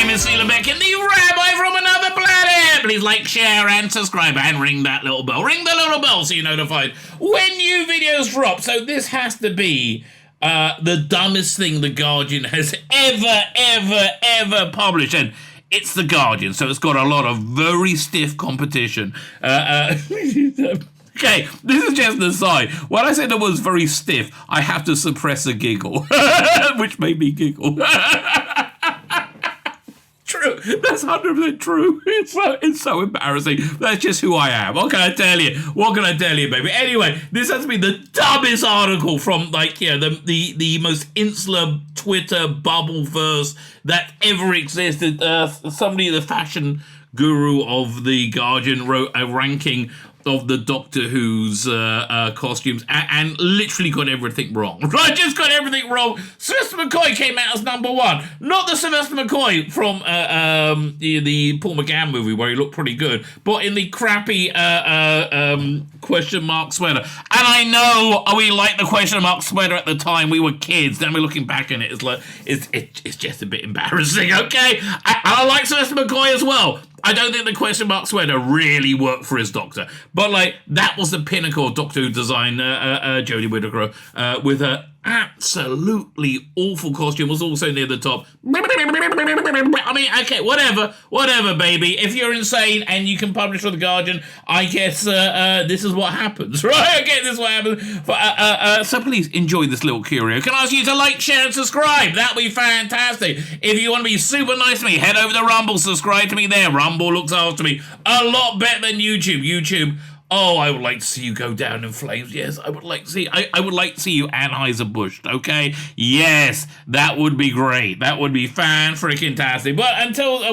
name is Tzvi Lebetkin, the rabbi from another planet. Please like, share, and subscribe, and ring that little bell. Ring the little bell so you're notified when new videos drop. So this has to be the dumbest thing The Guardian has ever published, and it's The Guardian, so it's got a lot of very stiff competition. Okay, this is just an aside. When I said it was very stiff, I have to suppress a giggle, which made me giggle. True, that's 100% true. It's so embarrassing. That's just who I am. What can I tell you? What can I tell you, baby? Anyway, this has to be the dumbest article from, the most insular Twitter bubble verse that ever existed. Somebody, the fashion guru of The Guardian, wrote a ranking of the Doctor Who's costumes and literally got everything wrong. Right, just got everything wrong. Sylvester McCoy came out as number one. Not the Sylvester McCoy from the Paul McGann movie where he looked pretty good, but in the crappy question mark sweater. And I know we liked the question mark sweater at the time. We were kids. Then we're looking back on it. It's like it's just a bit embarrassing. Okay, I like Sylvester McCoy as well. I don't think the question mark sweater really worked for his Doctor. But, that was the pinnacle of Doctor Who design. Jodie Whittaker, with her absolutely awful costume, was also near the top. I mean, okay, whatever, baby. If you're insane and you can publish for The Guardian, I guess this is what happens, right? Okay, this is what happens. So please enjoy this little curio. Can I ask you to like, share, and subscribe? That'd be fantastic. If you want to be super nice to me, head over to Rumble, subscribe to me there. Rumble looks after me a lot better than YouTube. YouTube, oh, I would like to see you go down in flames. Yes, I would like to see. I would like to see you Anheuser-Busch. Okay, yes, that would be great. That would be fan-freaking-tastic. But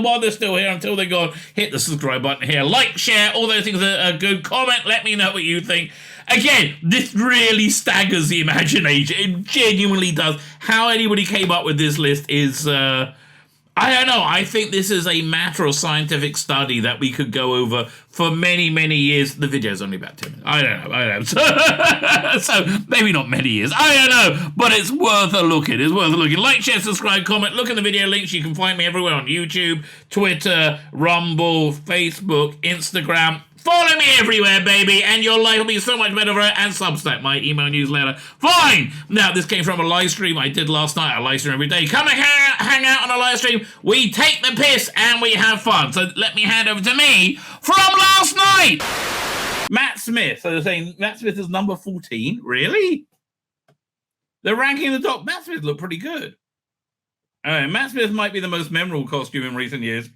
while they're still here, until they're gone, hit the subscribe button here. Like, share, all those things are good. Comment, let me know what you think. Again, this really staggers the imagination. It genuinely does. How anybody came up with this list is, I don't know. I think this is a matter of scientific study that we could go over for many, many years. The video's only about 10 minutes. I don't know. So maybe not many years. I don't know. But it's worth a look at. It's worth a look at. Like, share, subscribe, comment. Look in the video links. You can find me everywhere on YouTube, Twitter, Rumble, Facebook, Instagram. Follow me everywhere, baby, and your life will be so much better for it. And Substack, my email newsletter. Fine! Now, this came from a live stream I did last night. I live stream every day. Come and hang out on a live stream. We take the piss and we have fun. So let me hand over to me from last night. Matt Smith. So they're saying Matt Smith is number 14. Really? They're ranking the top. Matt Smith looked pretty good. Matt Smith might be the most memorable costume in recent years.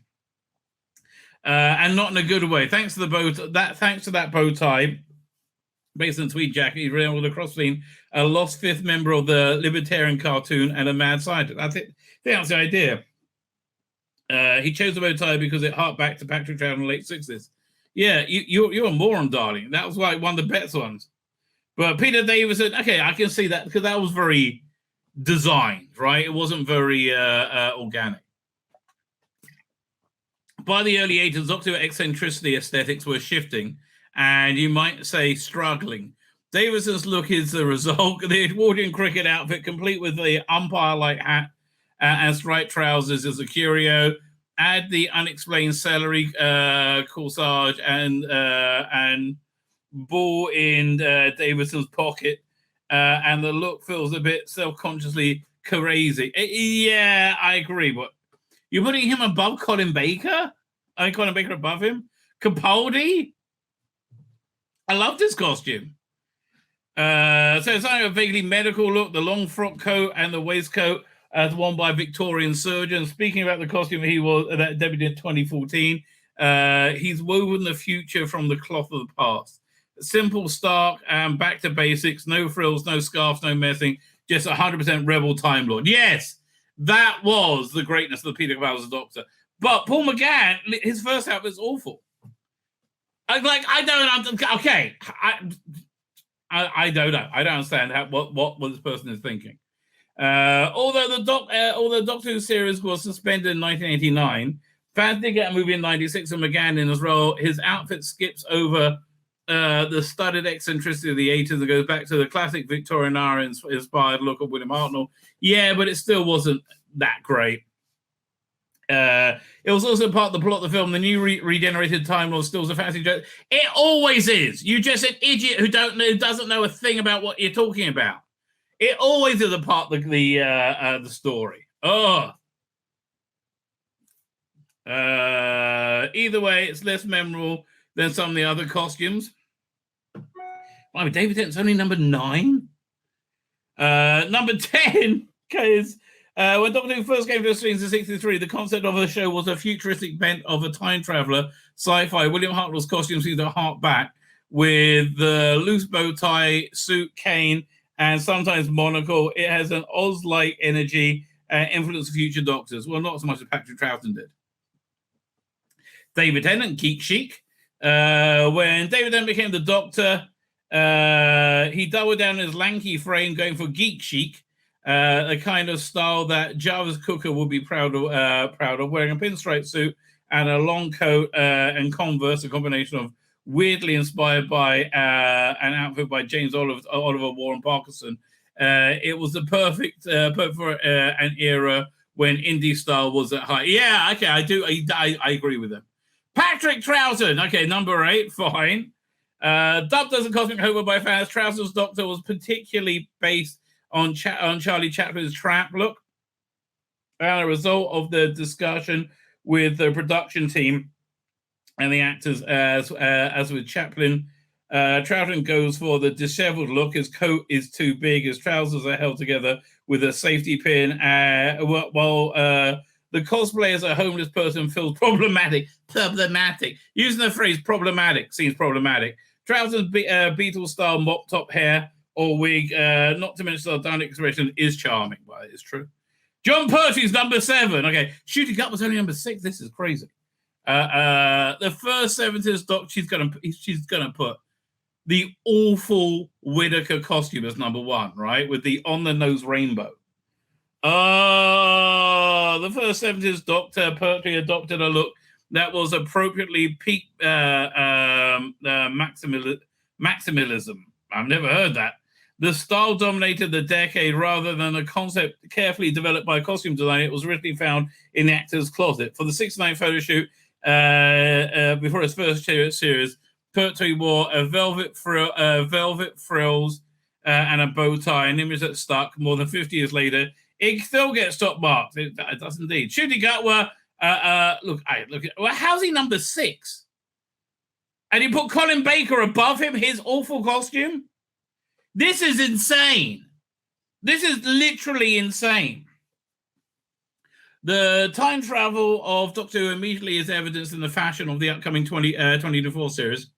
And not in a good way. Thanks to that bow tie, based on tweed jacket, he's able to cross between a lost fifth member of the Libertarian cartoon and a mad scientist. I think that's the idea. He chose the bow tie because it harked back to Patrick Troughton in the late 60s. Yeah, you're a moron, darling. That was like one of the best ones. But Peter Davison, okay, I can see that because that was very designed, right? It wasn't very organic. By the early 80s, Doctor Who eccentricity aesthetics were shifting, and you might say struggling. Davison's look is the result. The Edwardian cricket outfit, complete with the umpire-like hat and striped trousers, is a curio. Add the unexplained celery corsage and ball in Davison's pocket, and the look feels a bit self-consciously crazy. Yeah, I agree, but you're putting him above Colin Baker? Colin Baker above him? Capaldi? I love this costume. So it's like a vaguely medical look, the long frock coat and the waistcoat as worn by Victorian surgeons. Speaking about the costume that debuted in 2014, he's woven the future from the cloth of the past. Simple, stark, and back to basics. No frills, no scarves, no messing. Just 100% rebel Time Lord. Yes! That was the greatness of the Peter Capaldi's Doctor. But Paul McGann, his first outfit was awful. I don't know. I don't understand what this person is thinking. Although the Doctor Who series was suspended in 1989, fans did get a movie in 96 with McGann in his role. His outfit skips over the studded eccentricity of the 80s and goes back to the classic Victorian era inspired look of William Hartnell. Yeah, but it still wasn't that great. It was also part of the plot of the film. The new regenerated Time Lord stills a fancy joke. It always is. You're just an idiot who doesn't know a thing about what you're talking about. It always is a part of the story. Oh. Either way, it's less memorable than some of the other costumes. I mean, David Tennant's only number 9. Number 10 is when Doctor Who first came to the screens in '63, the concept of the show was a futuristic bent of a time traveler sci-fi. William Hartnell's costume seemed to hark back with the loose bow tie, suit, cane, and sometimes monocle. It has an Oz-like energy and influence of future Doctors. Well, not so much as Patrick Troughton did. David Tennant, geek chic. When David Tennant became the Doctor, he doubled down his lanky frame, going for geek chic, a kind of style that Jarvis Cooker would be proud of, wearing a pinstripe suit and a long coat and Converse, a combination of weirdly inspired by an outfit by James Oliver Warren Parkinson. It was the perfect for an era when indie style was at high. Yeah, okay, I agree with them. Patrick Troughton, okay, number 8, fine. Dubbed as a cosmic hobo by fans, Troughton's Doctor was particularly based on Charlie Chaplin's trap look. And a result of the discussion with the production team and the actors, as with Chaplin, Troughton goes for the disheveled look. His coat is too big. His trousers are held together with a safety pin. While the cosplay as a homeless person feels problematic. Using the phrase problematic seems problematic. Troughton's Beatles-style mop-top hair or wig, not to mention the sardonic expression, is charming. Well, it's true. John Pertwee's number 7. Okay, Shooting Up was only number 6. This is crazy. The first 70s Doc, she's gonna put the awful Whittaker costume as number 1, right? With the on-the-nose rainbow. The first 70s Doctor Pertwee adopted a look that was appropriately peak maximalism. I've never heard that. The style dominated the decade rather than a concept carefully developed by a costume designer. It was originally found in the actor's closet. For the 69 photo shoot before his first series, Pertwee wore a velvet frills and a bow tie, an image that stuck. More than 50 years later, it still gets top marks. It does indeed. Shooting Up were look. Well, how's he number 6? And you put Colin Baker above him, his awful costume? This is insane. This is literally insane. The time travel of Doctor Who immediately is evidenced in the fashion of the upcoming 2024 series.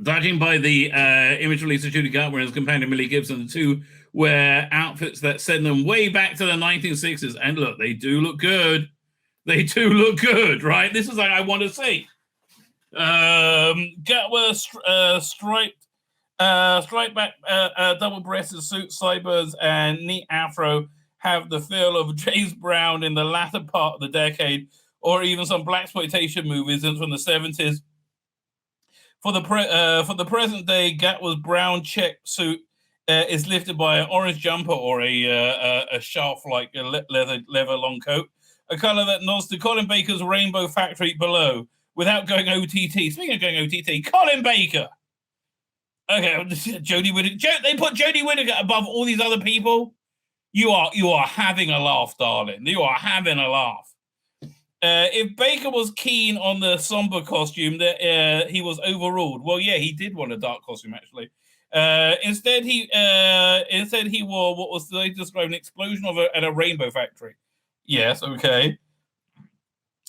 Judging by the image release of Shooting Up, where his companion Millie Gibson, the two wear outfits that send them way back to the 1960s. And look, they do look good. They do look good, right? This is like I want to see. Gatwer striped back double-breasted suit, sideburns, and neat afro have the feel of James Brown in the latter part of the decade, or even some blaxploitation movies from the 70s. For the present day, Gatwer's brown check suit is lifted by an orange jumper or a scarf-like leather long coat, a color that nods to Colin Baker's Rainbow Factory below, without going OTT. Speaking of going OTT, Colin Baker. Okay, Jodie Whittaker. They put Jodie Whittaker above all these other people. You are having a laugh, darling. You are having a laugh. If Baker was keen on the somber costume, that he was overruled. Well, yeah, he did want a dark costume actually. Instead, he wore what was they described an explosion at a rainbow factory. Yes, okay.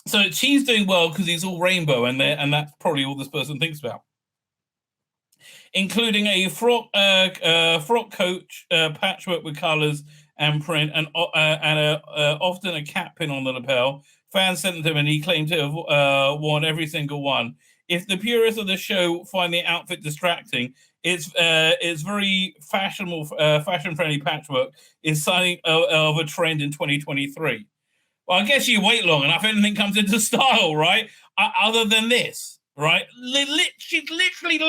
So she's doing well because he's all rainbow, and that's probably all this person thinks about, including a frock coat, patchwork with colours and print, and often a cat pin on the lapel. Fans sent them, and he claimed to have worn every single one. If the purists of the show find the outfit distracting, it's very fashionable, fashion-friendly patchwork is signing of a trend in 2023. Well, I guess you wait long enough, anything comes into style, right? Other than this, right? She's literally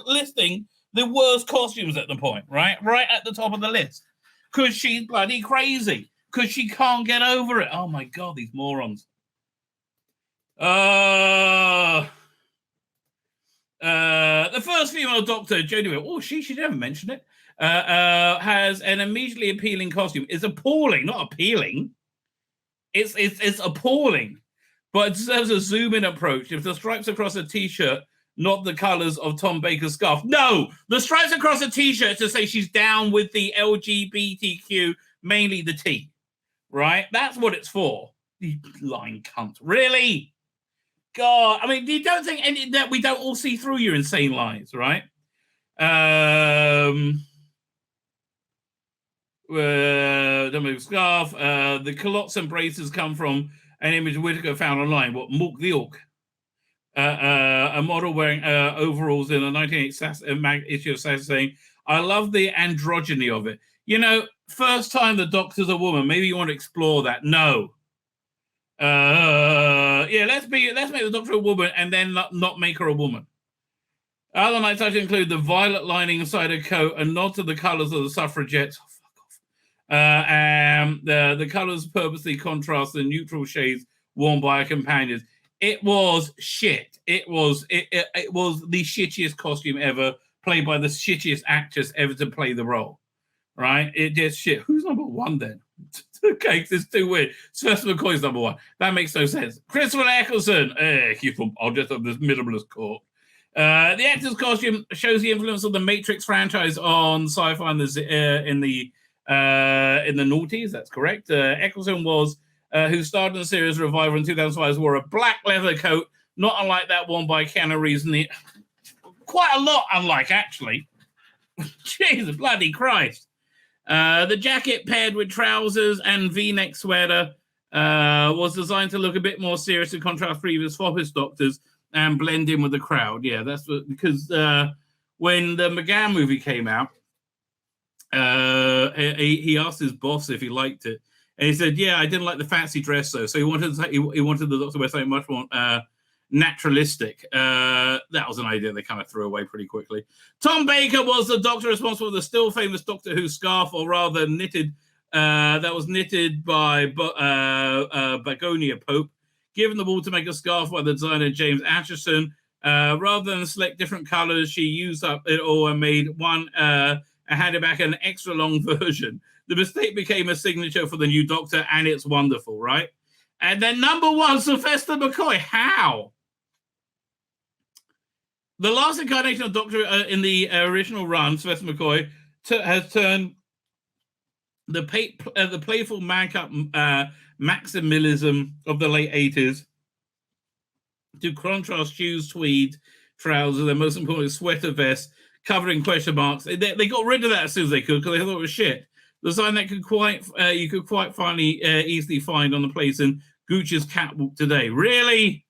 listing the worst costumes at the point, right? Right at the top of the list. Because she's bloody crazy. because she can't get over it. Oh my God, these morons. The first female doctor, Jodie, she never mentioned it, has an immediately appealing costume. It's appalling, not appealing. It's appalling, but it serves a zoom-in approach. If the stripes across a t-shirt, not the colors of Tom Baker's scarf. No, the stripes across a t-shirt to say she's down with the LGBTQ, mainly the T, right? That's what it's for. You lying cunt. Really? God, I mean, you don't think that we don't all see through your insane lies, right? Don't move scarf. The culottes and braces come from an image Whitaker found online. What, Mook the Orc? A model wearing overalls in a 1980 issue of Sass saying, I love the androgyny of it. You know, first time the Doctor's a woman. Maybe you want to explore that. No. Let's make the Doctor a woman and then not make her a woman. Other night touches include the violet lining inside her coat and nod to the colours of the suffragettes. Oh, fuck off. And the colours purposely contrast the neutral shades worn by her companions. It was shit. It was the shittiest costume ever, played by the shittiest actress ever to play the role. Right? It just shit. Who's number one then? Okay, it's too weird. Sylvester McCoy's number one. That makes no sense. Christopher Eccleston. He's from Object of this minimalist court. The actor's costume shows the influence of the Matrix franchise on sci-fi in the noughties. That's correct. Eccleston was who starred in the series Revival in 2005, wore a black leather coat, not unlike that worn by Keanu Reeves. Quite a lot unlike, actually. Jesus, bloody Christ. The jacket paired with trousers and V-neck sweater was designed to look a bit more serious in contrast to previous Foppus Doctors and blend in with the crowd. Yeah, that's because when the McGann movie came out, he asked his boss if he liked it. And he said, yeah, I didn't like the fancy dress, though. So he wanted the Doctor to wear something much more naturalistic. That was an idea they kind of threw away pretty quickly. Tom Baker was the Doctor responsible for the still famous Doctor Who scarf, or rather knitted, that was knitted by Begonia Pope. Given the ball to make a scarf by the designer James Atchison. Rather than select different colors, she used up it all and made one and handed back an extra long version. The mistake became a signature for the new Doctor, and it's wonderful, right? And then number one, Sylvester McCoy. How? The last incarnation of Doctor in the original run, Sylvester McCoy, has turned the playful man-up maximalism of the late 80s to contrast shoes, tweed, trousers, and most importantly, sweater vest covering question marks. They got rid of that as soon as they could because they thought it was shit. The design that you could quite finally easily find on the place in Gucci's catwalk today. Really?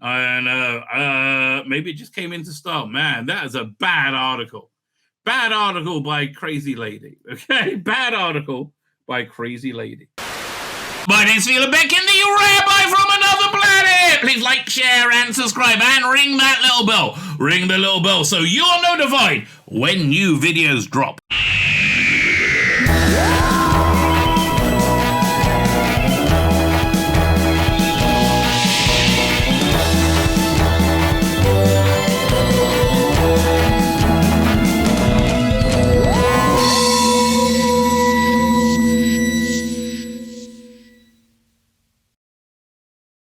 I don't know. Maybe it just came into style. Man, that is a bad article. Bad article by Crazy Lady. Okay? Bad article by Crazy Lady. My name's Tzvi Lebetkin, the rabbi from another planet. Please like, share, and subscribe, and ring that little bell. Ring the little bell so you're notified when new videos drop.